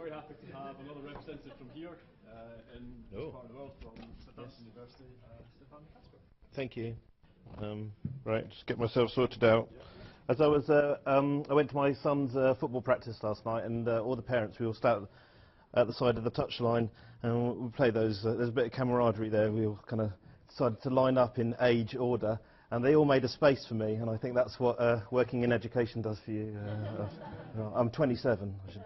very happy to have another representative from here in this part of the world, from Southampton University, Stephan Caspar. Thank you. Right, just get myself sorted out. As I was, I went to my son's football practice last night, and all the parents, we all sat at the side of the touchline, and we play those. There's a bit of camaraderie there. We all kind of decided to line up in age order, and they all made a space for me, and I think that's what working in education does for you. I'm 27. I should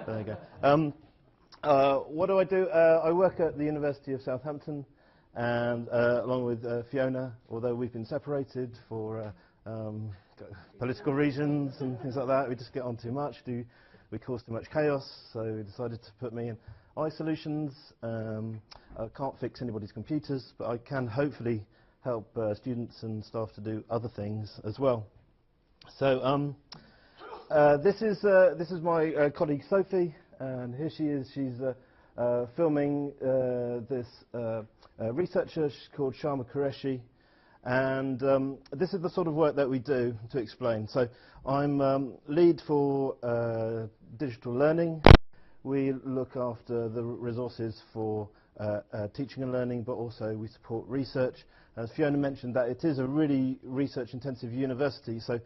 there you go. What do? I work at the University of Southampton, and along with Fiona, although we've been separated for political reasons and things like that, we just get on too much. We cause too much chaos, so we decided to put me in iSolutions. I can't fix anybody's computers, but I can hopefully help students and staff to do other things as well. So this is my colleague Sophie, and here she is. She's filming this researcher. She's called Sharma Qureshi. And this is the sort of work that we do, to explain. So I'm lead for digital learning. We look after the resources for teaching and learning, but also we support research. As Fiona mentioned, that it is a really research-intensive university, so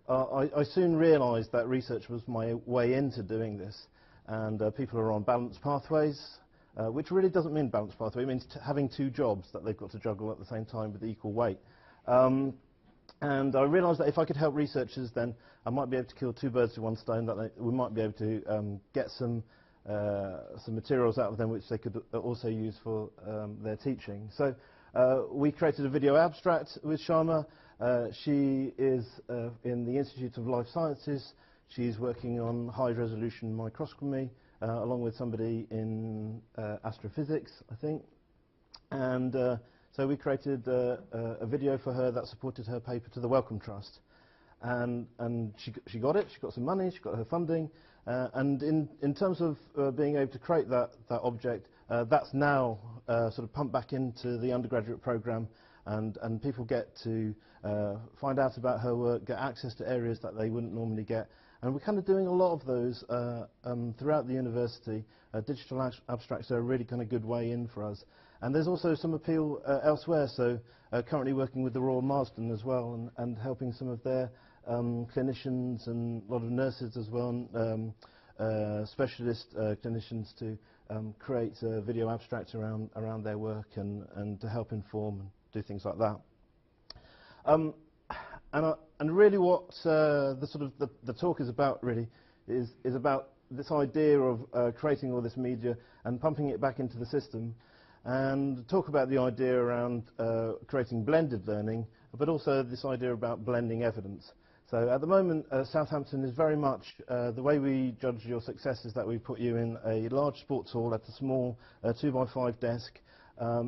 I soon realised that research was my way into doing this. And people are on balanced pathways, which really doesn't mean balanced pathway. It means having two jobs that they've got to juggle at the same time with equal weight. And I realised that if I could help researchers, then I might be able to kill two birds with one stone, that we might be able to get some materials out of them which they could also use for their teaching. So we created a video abstract with Sharma. She is in the Institute of Life Sciences. She's working on high-resolution microscopy, along with somebody in astrophysics, I think. And so we created a video for her that supported her paper to the Wellcome Trust. And she got it, she got some money, she got her funding. And in terms of being able to create that object, that's now sort of pumped back into the undergraduate program, and people get to find out about her work, get access to areas that they wouldn't normally get. And we're kind of doing a lot of those throughout the university. Digital abstracts are a really kind of good way in for us. And there's also some appeal elsewhere, so currently working with the Royal Marsden as well, and helping some of their clinicians and a lot of nurses as well, and specialist clinicians to create video abstracts around their work and to help inform and do things like that. And really what the talk is about really is about this idea of creating all this media and pumping it back into the system, and talk about the idea around creating blended learning, but also this idea about blending evidence. So at the moment, Southampton is very much, the way we judge your success is that we put you in a large sports hall at a small 2x5 desk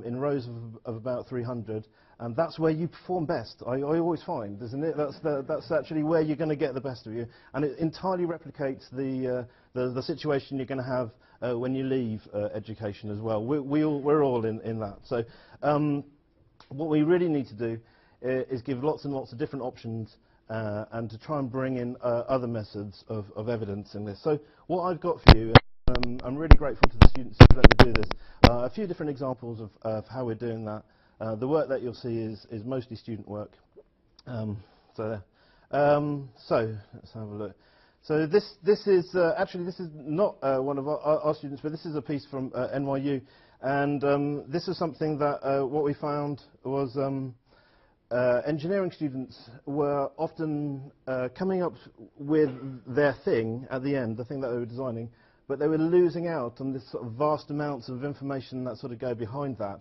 in rows of about 300. And that's where you perform best, I always find, isn't it? That's actually where you're going to get the best of you. And it entirely replicates the situation you're going to have when you leave education as well. We're all in that. So what we really need to do is give lots and lots of different options and to try and bring in other methods of evidence in this. So what I've got for you, I'm really grateful to the students who let me do this. A few different examples of how we're doing that. The work that you'll see is mostly student work. So let's have a look. So this is actually, this is not one of our students, but this is a piece from NYU, and this is something that what we found was engineering students were often coming up with their thing at the end, the thing that they were designing, but they were losing out on this sort of vast amounts of information that sort of go behind that.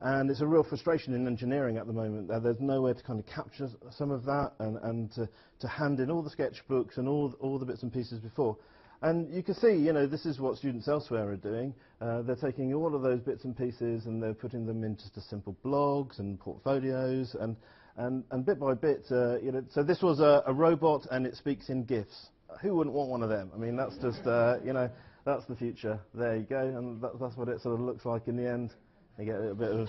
And it's a real frustration in engineering at the moment. There's nowhere to kind of capture some of that and to hand in all the sketchbooks and all the bits and pieces before. And you can see, you know, this is what students elsewhere are doing. They're taking all of those bits and pieces and they're putting them into just simple blogs and portfolios and bit by bit, you know. So this was a robot and it speaks in GIFs. Who wouldn't want one of them? I mean, that's just, you know, that's the future. There you go, and that's what it sort of looks like in the end. You get a bit of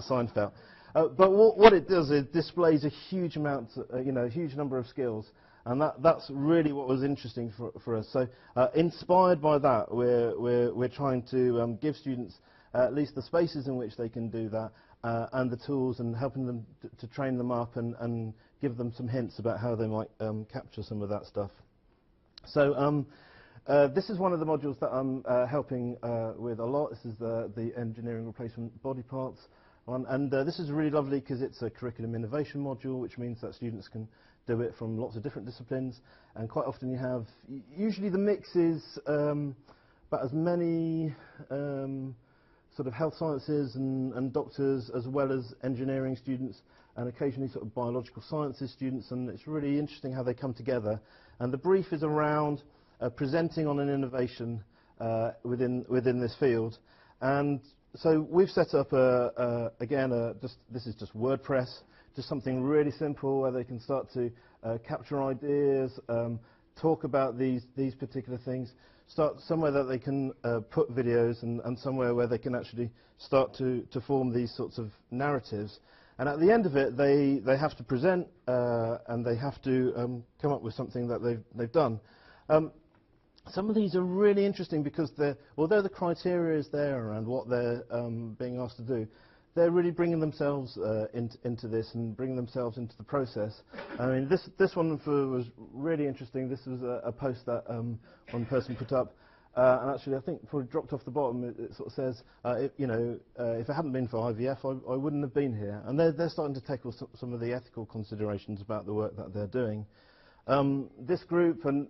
Seinfeld. But what it does is displays a huge amount, you know, a huge number of skills. And that's really what was interesting for us. So inspired by that, we're trying to give students at least the spaces in which they can do that, and the tools, and helping them to train them up and give them some hints about how they might capture some of that stuff. So this is one of the modules that I'm helping with a lot. This is the engineering replacement body parts one, and this is really lovely because it's a curriculum innovation module, which means that students can do it from lots of different disciplines, and quite often you have, usually the mix is about as many sort of health sciences and doctors, as well as engineering students, and occasionally sort of biological sciences students, and it's really interesting how they come together. And the brief is around presenting on an innovation within this field. And so we've set up this is just WordPress, just something really simple where they can start to capture ideas, talk about these particular things, start somewhere that they can put videos, and somewhere where they can actually start to form these sorts of narratives. And at the end of it, they have to present, and they have to come up with something that they've done. Some of these are really interesting because although the criteria is there around what they're being asked to do, they're really bringing themselves into this and bringing themselves into the process. I mean, this one was really interesting. This was a post that one person put up, and actually I think before it dropped off the bottom, it sort of says, if it hadn't been for IVF, I wouldn't have been here. And they're starting to tackle some of the ethical considerations about the work that they're doing. This group made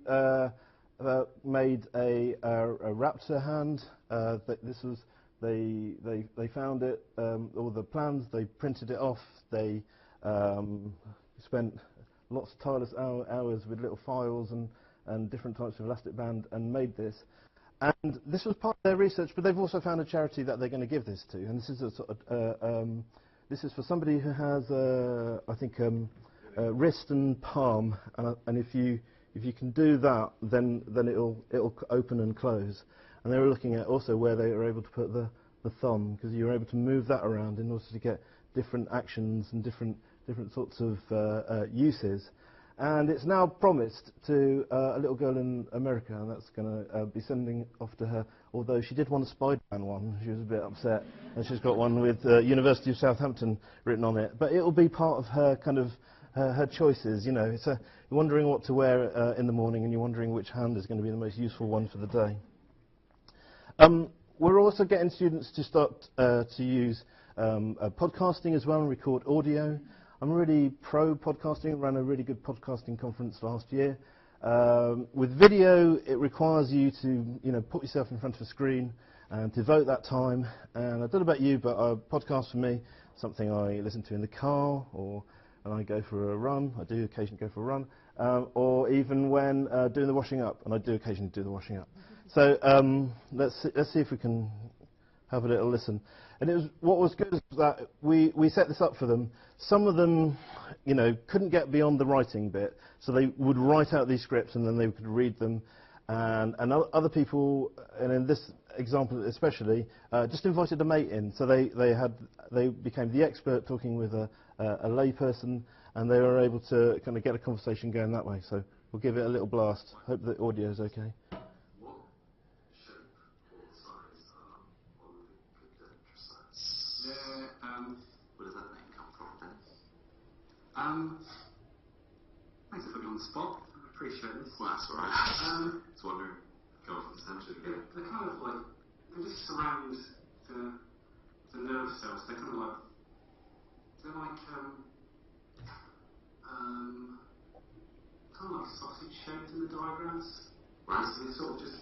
a raptor hand. They found it, all the plans, they printed it off, they spent lots of tireless hours with little files and different types of elastic band and made this. And this was part of their research, but they've also found a charity that they're going to give this to. And this is a sort of, this is for somebody who has, I think, wrist and palm, and if you can do that, then it'll open and close. And they were looking at also where they were able to put the thumb, because you were able to move that around in order to get different actions and different sorts of uses. And it's now promised to a little girl in America, and that's going to be sending off to her, although she did want a Spider-Man one. She was a bit upset, and she's got one with University of Southampton written on it. But it will be part of her kind of her choices. It's you're wondering what to wear in the morning, and you're wondering which hand is going to be the most useful one for the day. We're also getting students to start to use podcasting as well and record audio. I'm really pro podcasting. I ran a really good podcasting conference last year. With video, it requires you to put yourself in front of a screen and devote that time. And I don't know about you, but a podcast for me, something I listen to in the car, and I go for a run. I do occasionally go for a run, or even when doing the washing up, and I do occasionally do the washing up. So let's see if we can have a little listen. And what was good is that we set this up for them. Some of them, couldn't get beyond the writing bit, so they would write out these scripts and then they could read them. And other people, and in this example especially, just invited a mate in, so they became the expert talking with a lay person, and they were able to kind of get a conversation going that way. So we'll give it a little blast. Hope the audio is okay. Where does that name come from, Dennis? Thanks for putting me on the spot. I appreciate this. Well, that's all right. I was wondering. Go on, essentially. They're kind of like, they just surround the nerve cells. They're kind of like, kind of like sausage shaped in the diagrams. Right. So they sort of just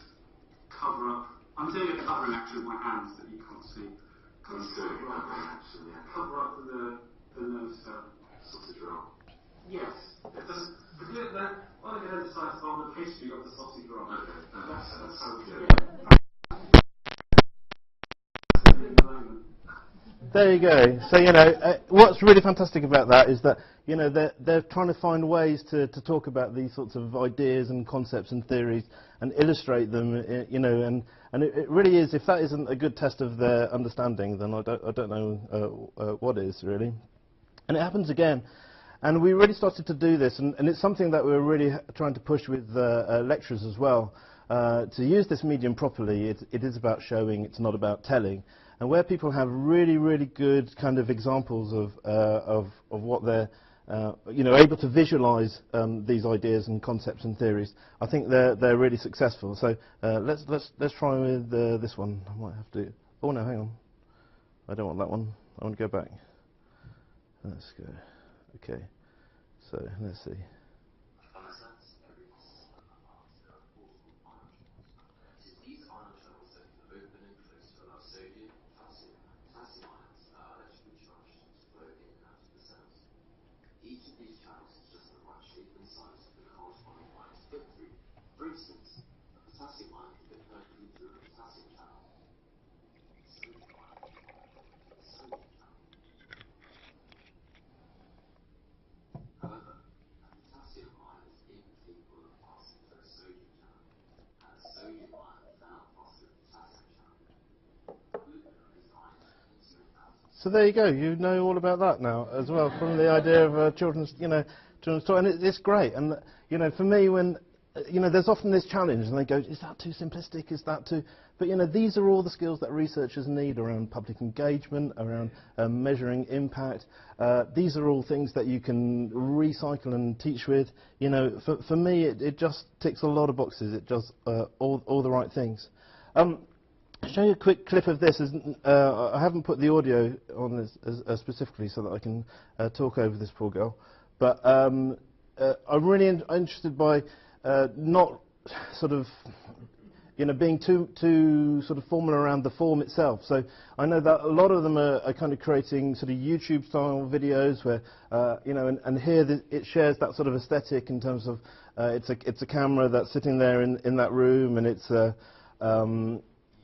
cover up. I'm doing a covering action with my hands that you can't see. Cover up the nerve cell. Sausage roll. Yes. One of the head sides on the pastry of the sausage roll. Okay. That's how we do it. There you go. So what's really fantastic about that is that they're trying to find ways to talk about these sorts of ideas and concepts and theories and illustrate them. And it really is. If that isn't a good test of their understanding, then I don't know what is really. And it happens again. And we really started to do this, and it's something that we're really trying to push with lecturers as well. To use this medium properly, it is about showing, it's not about telling. And where people have really, really good kind of examples of what they're able to visualize these ideas and concepts and theories, I think they're really successful. So let's try with this one. I might have to. Oh no, hang on. I don't want that one. I want to go back. Let's go. Okay. So let's see. For instance, a potassium ion can be perfectly through a potassium channel. Sodium ion can be sodium channel. However, a potassium ion is incapable of passing through a sodium channel, and a sodium ion cannot pass through a potassium channel. Glucose are designed into an atom. So there you go. You know all about that now as well, from the idea of children's toy, and it's great. And for me, when there's often this challenge, and they go, is that too simplistic? Is that too... But, these are all the skills that researchers need around public engagement, around measuring impact. These are all things that you can recycle and teach with. For me, it just ticks a lot of boxes. It does all the right things. I'll show you a quick clip of this. I haven't put the audio on this specifically so that I can talk over this poor girl. But I'm really interested by... not sort of, being too sort of formal around the form itself. So I know that a lot of them are kind of creating sort of YouTube-style videos where, and here it shares that sort of aesthetic in terms of it's a camera that's sitting there in that room, and it's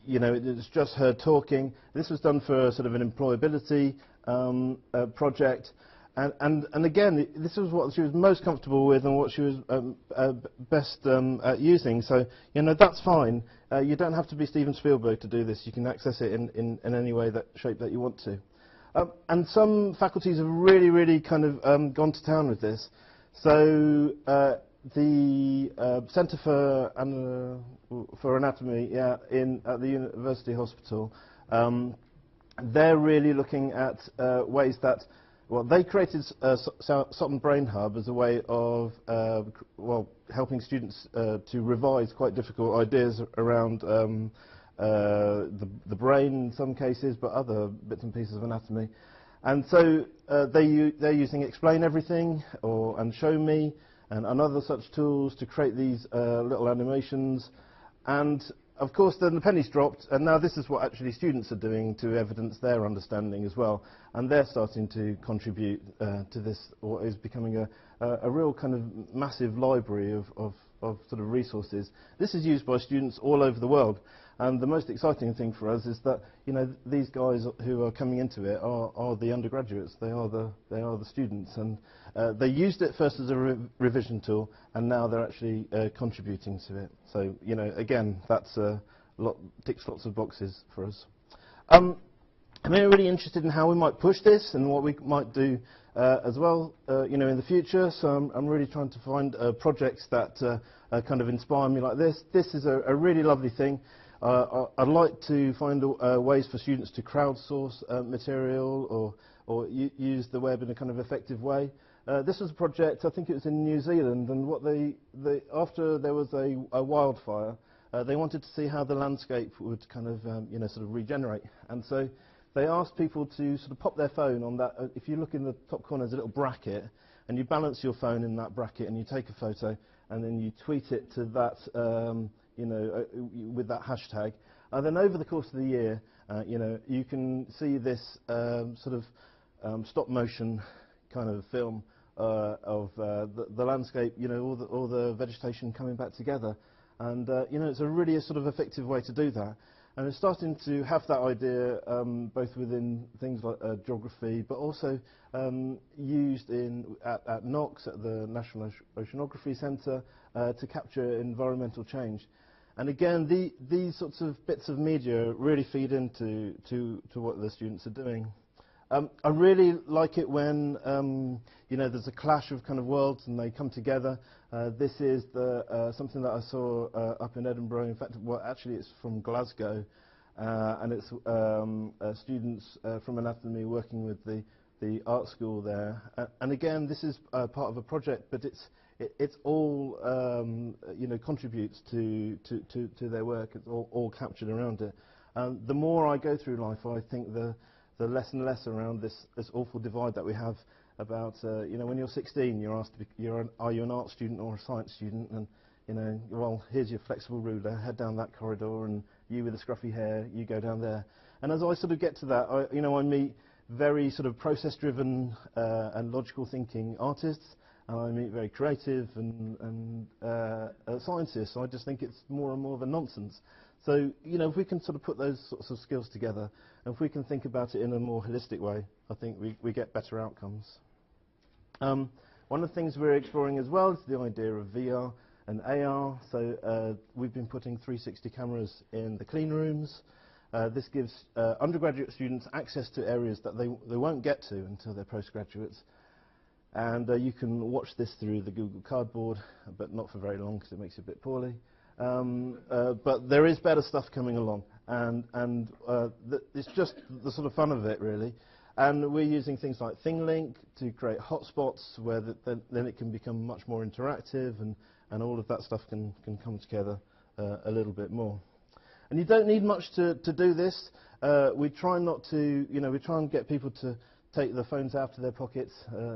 it's just her talking. This was done for sort of an employability project. And again, this was what she was most comfortable with and what she was best at using. So, that's fine. You don't have to be Steven Spielberg to do this. You can access it in any way, shape that you want to. And some faculties have really, really kind of gone to town with this. So the Centre for Anatomy at the University Hospital, they're really looking at ways that... Well, they created Sutton Brain Hub as a way of, helping students to revise quite difficult ideas around the brain in some cases, but other bits and pieces of anatomy. And so they're using Explain Everything and Show Me and other such tools to create these little animations. And of course, then the penny's dropped, and now this is what actually students are doing to evidence their understanding as well. And they're starting to contribute to this, what is becoming a real kind of massive library of sort of resources. This is used by students all over the world. And the most exciting thing for us is that, these guys who are coming into it are the undergraduates. They are the students. And they used it first as a revision tool, and now they're actually contributing to it. So, again, that's ticks lots of boxes for us. I'm really interested in how we might push this and what we might do as well, in the future. So I'm really trying to find projects that kind of inspire me like this. This is a really lovely thing. I'd like to find ways for students to crowdsource material or use the web in a kind of effective way. This was a project, I think it was in New Zealand, and what after there was a wildfire, they wanted to see how the landscape would kind of, sort of regenerate. And so they asked people to sort of pop their phone on that. If you look in the top corner, there's a little bracket, and you balance your phone in that bracket, and you take a photo, and then you tweet it to that, with that hashtag. And then over the course of the year, you can see this sort of stop motion kind of film of the landscape, all the vegetation coming back together. And, it's a really sort of effective way to do that. And it's starting to have that idea both within things like geography, but also used at NOx, at the National Oceanography Centre, to capture environmental change. And again, these sorts of bits of media really feed into what the students are doing. I really like it when you know, there's a clash of kind of worlds and they come together. This is something that I saw up in Edinburgh. In fact, well, actually, it's from Glasgow, and it's students from anatomy working with the art school there. And again, this is part of a project, but it's all you know, contributes to their work. It's all captured around it. The more I go through life, I think the less and less around this awful divide that we have about, you know, when you're 16, you're asked, are you an art student or a science student? And, you know, well, here's your flexible ruler, head down that corridor, and you with the scruffy hair, you go down there. And as I sort of get to that, you know, I meet very sort of process-driven and logical thinking artists, and I meet very creative and scientists. So I just think it's more and more of a nonsense. So, you know, if we can sort of put those sorts of skills together, and if we can think about it in a more holistic way, I think we get better outcomes. One of the things we're exploring as well is the idea of VR and AR. So we've been putting 360 cameras in the clean rooms. This gives undergraduate students access to areas that they won't get to until they're postgraduates. And you can watch this through the Google Cardboard, but not for very long because it makes you a bit poorly. But there is better stuff coming along, and it's just the sort of fun of it, really. And we're using things like ThingLink to create hotspots where then it can become much more interactive, and all of that stuff can come together a little bit more. And you don't need much to do this. We try not to, you know, we try and get people to take their phones out of their pockets,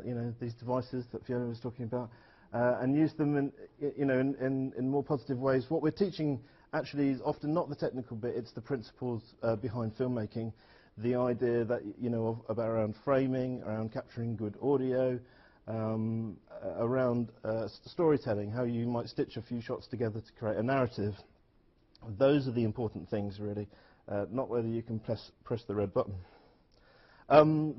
you know, these devices that Fiona was talking about, and use them in, you know, in more positive ways. What we're teaching actually is often not the technical bit, it's the principles behind filmmaking. The idea that, you know, about around framing, around capturing good audio, around storytelling, how you might stitch a few shots together to create a narrative. Those are the important things, really, not whether you can press the red button.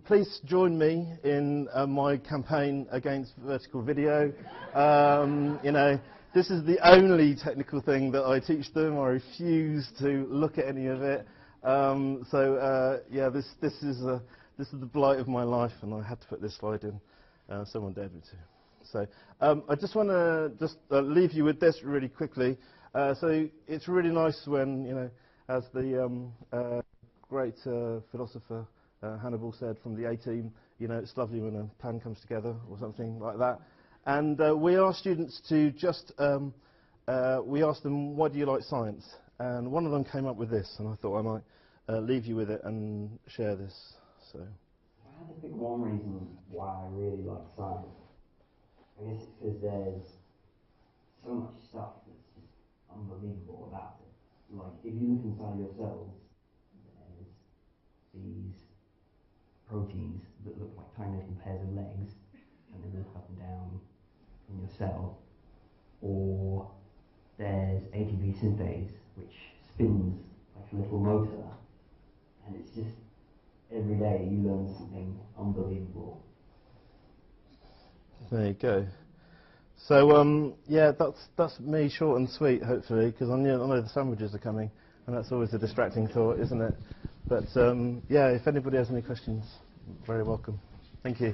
Please join me in my campaign against vertical video. You know, this is the only technical thing that I teach them. I refuse to look at any of it. Yeah, this is the blight of my life, and I had to put this slide in. Someone dared me to. So I just want to leave you with this really quickly. So it's really nice when, you know, as the great philosopher Hannibal said from the A-Team, you know, it's lovely when a plan comes together or something like that. And we ask students to just, we asked them, why do you like science? And one of them came up with this, and I thought I might leave you with it and share this. So. I had to pick one reason why I really like science. I guess it's because there's so much stuff that's just unbelievable about it. Like, if you look inside your cells, there's these proteins that look like tiny little pairs of legs, and they walk up and down in your cell. Or there's ATP synthase, which spins like a little motor, and it's just, every day you learn something unbelievable. There you go. So yeah, that's me, short and sweet, hopefully, because I know the sandwiches are coming, and that's always a distracting thought, isn't it? But yeah, if anybody has any questions, very welcome. Thank you.